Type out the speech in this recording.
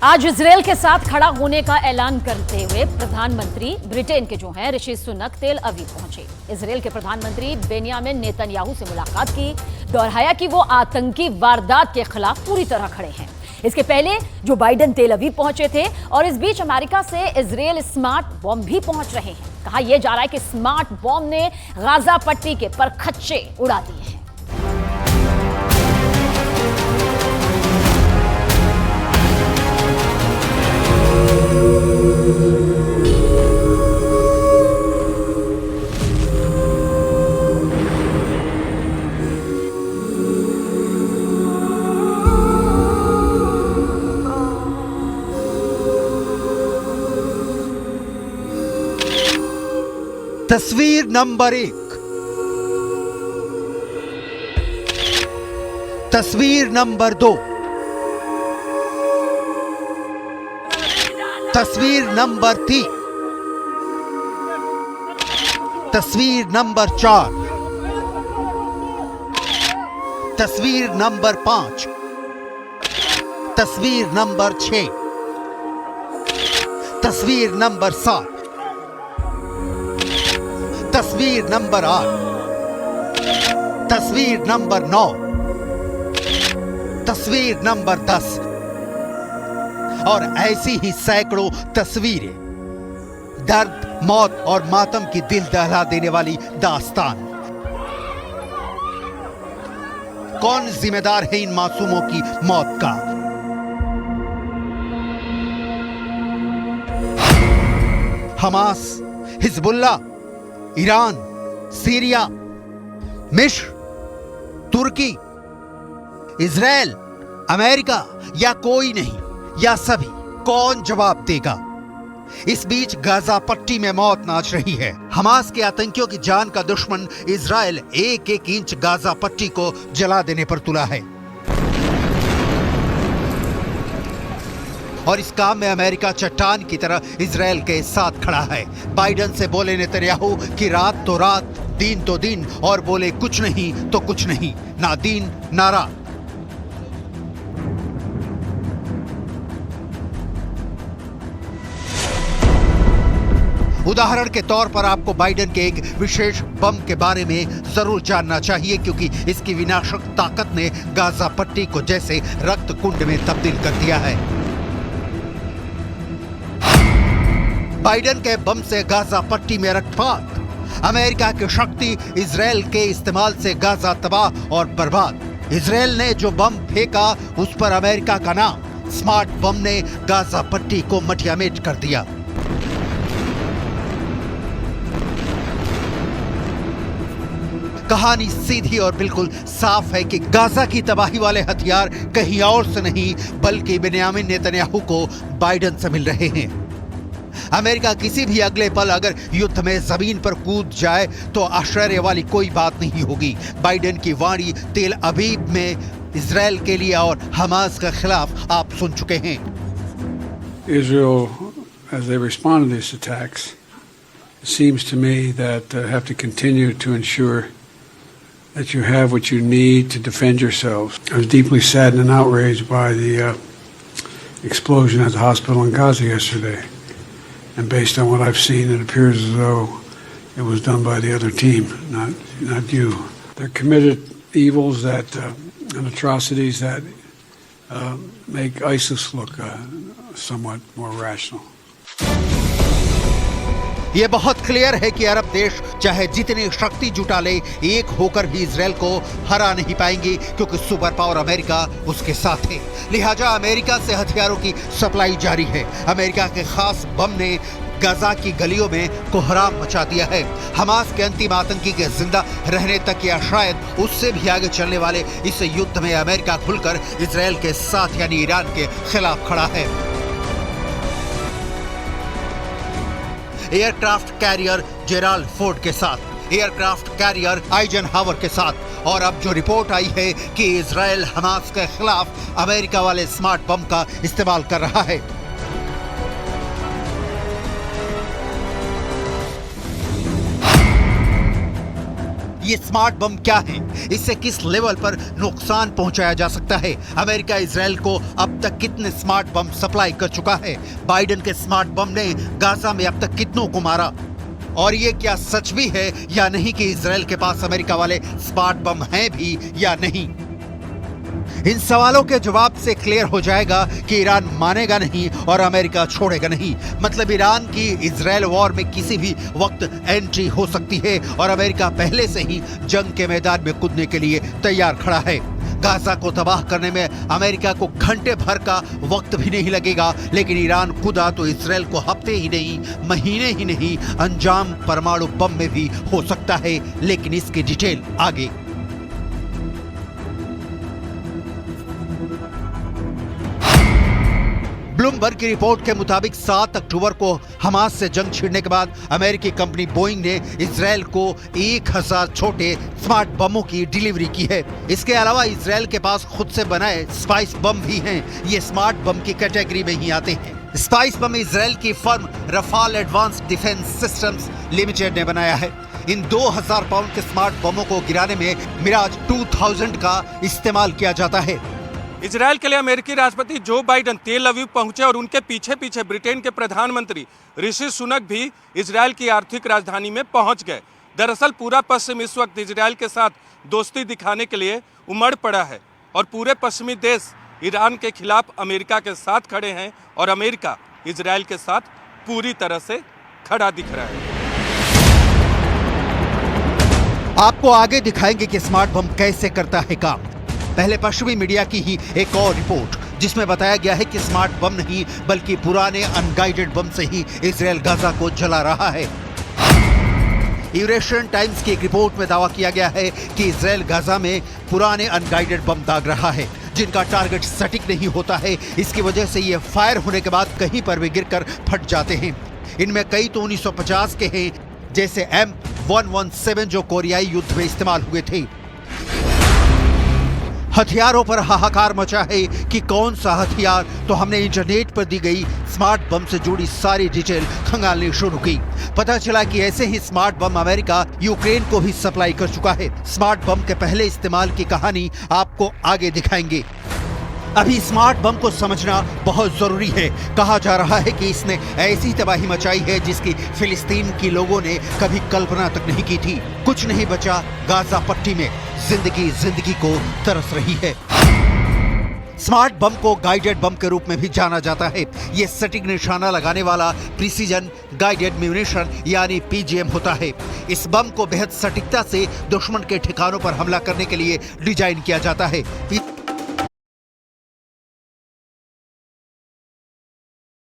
आज इजरायल के साथ खड़ा होने का ऐलान करते हुए प्रधानमंत्री ब्रिटेन के जो हैं ऋषि सुनक तेल अवीव पहुंचे। इजरायल के प्रधानमंत्री बेंयामिन नेतन्याहू से मुलाकात की, दोहराया कि वो आतंकी वारदात के खिलाफ पूरी तरह खड़े हैं। इसके पहले जो बाइडेन तेल अवीव पहुंचे थे और इस बीच अमेरिका से इजरायल स्मार्ट बॉम्ब भी पहुंच रहे हैं। कहा यह जा रहा है कि स्मार्ट बॉम्ब ने गाजा पट्टी के परखच्चे उड़ा दिए हैं। तस्वीर नंबर 1, तस्वीर नंबर 2, तस्वीर नंबर 3, तस्वीर नंबर 4, तस्वीर नंबर 5, तस्वीर नंबर 6, तस्वीर नंबर 7, तस्वीर नंबर 8, तस्वीर नंबर 9, तस्वीर नंबर 10 और ऐसी ही सैकड़ों तस्वीरें। दर्द, मौत और मातम की दिल दहला देने वाली दास्तान। कौन जिम्मेदार है इन मासूमों की मौत का? हमास, हिजबुल्लाह, ईरान, सीरिया, मिस्र, तुर्की, इजराइल, अमेरिका या कोई नहीं या सभी? कौन जवाब देगा? इस बीच गाजा पट्टी में मौत नाच रही है। हमास के आतंकियों की जान का दुश्मन इजराइल एक एक इंच गाजा पट्टी को जला देने पर तुला है और इस काम में अमेरिका चट्टान की तरह इजराइल के साथ खड़ा है। बाइडेन से बोले नेतन्याहू कि रात तो रात, दिन तो दिन, और बोले कुछ नहीं तो कुछ नहीं, ना दिन ना रात। उदाहरण के तौर पर आपको बाइडेन के एक विशेष बम के बारे में जरूर जानना चाहिए, क्योंकि इसकी विनाशक ताकत ने गाजा पट्टी को जैसे रक्त कुंड में तब्दील कर दिया है। बाइडेन के बम से गाजा पट्टी में रक्तपात। अमेरिका की शक्ति इजराइल के इस्तेमाल से गाजा तबाह और बर्बाद। इजराइल ने जो बम फेंका उस पर अमेरिका का नाम। स्मार्ट बम ने गाजा पट्टी को मटियामेट कर दिया। कहानी सीधी और बिल्कुल साफ है कि गाजा की तबाही वाले हथियार कहीं और से नहीं बल्कि बेंयामिन नेतन्याहू को बाइडेन से मिल रहे हैं। अमेरिका किसी भी अगले पल अगर युद्ध में जमीन पर कूद जाए तो आश्चर्य वाली कोई बात नहीं होगी। बाइडेन की वाणी तेल अवीव में इजराइल के लिए और हमास के खिलाफ आप सुन चुके हैं। Israel, as they respond to these attacks, it seems to me that have to continue to ensure that you have what you need to defend yourselves. I was deeply saddened and outraged by the explosion at the hospital in Gaza yesterday. And based on what I've seen, it appears as though it was done by the other team, not you. They're committed evils that and atrocities that make ISIS look somewhat more rational. यह बहुत clear है कि अरब देश चाहे जितनी शक्ति जुटा ले, एक होकर भी इजराइल को हरा नहीं पाएंगे, क्योंकि सुपर पावर अमेरिका उसके साथ है। लिहाजा अमेरिका से हथियारों की सप्लाई जारी है। अमेरिका के खास बम ने गाजा की गलियों में कोहराम मचा दिया है। हमास के अंतिम आतंकी के जिंदा रहने तक या शायद उससे भी आगे चलने वाले इस युद्ध में अमेरिका खुलकर इजराइल के साथ यानी ईरान के खिलाफ खड़ा है। एयरक्राफ्ट कैरियर जेराल्ड फोर्ड के साथ, एयरक्राफ्ट कैरियर आइजनहावर के साथ, और अब जो रिपोर्ट आई है कि इजराइल हमास के खिलाफ अमेरिका वाले स्मार्ट बम का इस्तेमाल कर रहा है। ये स्मार्ट बम क्या है, इससे किस लेवल पर नुकसान पहुंचाया जा सकता है, अमेरिका इजराइल को अब तक कितने स्मार्ट बम सप्लाई कर चुका है, बाइडेन के स्मार्ट बम ने गाजा में अब तक कितनों को मारा, और ये क्या सच भी है या नहीं कि इजराइल के पास अमेरिका वाले स्मार्ट बम हैं भी या नहीं। इन सवालों के जवाब से क्लियर हो जाएगा कि ईरान मानेगा नहीं और अमेरिका छोड़ेगा नहीं। मतलब ईरान की इजराइल वॉर में किसी भी वक्त एंट्री हो सकती है और अमेरिका पहले से ही जंग के मैदान में कूदने के लिए तैयार खड़ा है। गाजा को तबाह करने में अमेरिका को घंटे भर का वक्त भी नहीं लगेगा, लेकिन ईरान कूदा तो इजराइल को हफ्ते ही नहीं, महीने ही नहीं, अंजाम परमाणु बम में भी हो सकता है। लेकिन इसकी डिटेल आगे। ब्लूमबर्ग की रिपोर्ट के मुताबिक 7 अक्टूबर को हमास से जंग छिड़ने के बाद अमेरिकी कंपनी बोइंग ने इजराइल को 1000 छोटे स्मार्ट बमों की डिलीवरी की है। इसके अलावा इजराइल के पास खुद से बनाए स्पाइस बम भी हैं। ये स्मार्ट बम की कैटेगरी में ही आते हैं। स्पाइस बम इजराइल की firm Rafale advanced defence systems limited ने बनाया है। इन 2000 पाउंड के स्मार्ट बमों को गिराने में मिराज 2000 का इस्तेमाल किया जाता है। इजराइल के लिए अमेरिकी राष्ट्रपति जो बाइडेन तेल अवीव पहुंचे और उनके पीछे पीछे ब्रिटेन के प्रधानमंत्री ऋषि सुनक भी इजराइल की आर्थिक राजधानी में पहुंच गए। दरअसल पूरा पश्चिम इस वक्त इजराइल के साथ दोस्ती दिखाने के लिए उमड़ पड़ा है और पूरे पश्चिमी देश ईरान के खिलाफ अमेरिका के साथ खड़े हैं और अमेरिका इजराइल के साथ पूरी तरह से खड़ा दिख रहा है। आपको आगे दिखाएंगे कि स्मार्ट बम कैसे करता है काम। पहले पश्चिमी मीडिया की ही एक और रिपोर्ट जिसमें बताया गया है कि स्मार्ट बम नहीं बल्कि पुराने अनगाइडेड बम से ही इजराइल गाजा को जला रहा है। यूरेशियन टाइम्स की एक रिपोर्ट में दावा किया गया है कि इजराइल गाजा में पुराने अनगाइडेड बम दाग रहा है जिनका टारगेट सटीक नहीं होता है। इसकी वजह से ये फायर होने के बाद कहीं पर भी गिरकर फट जाते हैं। इनमें कई तो 1950 के हैं, जैसे M117 जो कोरियाई युद्ध में इस्तेमाल हुए थे। हथियारों पर हाहाकार मचा है कि कौन सा हथियार, तो हमने इंटरनेट पर दी गई स्मार्ट बम से जुड़ी सारी डिटेल खंगालनी शुरू की। पता चला कि ऐसे ही स्मार्ट बम अमेरिका यूक्रेन को भी सप्लाई कर चुका है। स्मार्ट बम के पहले इस्तेमाल की कहानी आपको आगे दिखाएंगे। अभी स्मार्ट बम को समझना बहुत जरूरी है। कहा जा रहा है कि इसने ऐसी तबाही मचाई है जिसकी फिलिस्तीन के लोगों ने कभी कल्पना तक नहीं की थी। कुछ नहीं बचा गाजा पट्टी में, जिंदगी को तरस रही है। स्मार्ट बम को गाइडेड बम के रूप में भी जाना जाता है। ये सटीक निशाना लगाने वाला प्रिसीजन गाइडेड म्यूनिशन यानी PGM होता है। इस बम को बेहद सटीकता से दुश्मन के ठिकानों पर हमला करने के लिए डिजाइन किया जाता है।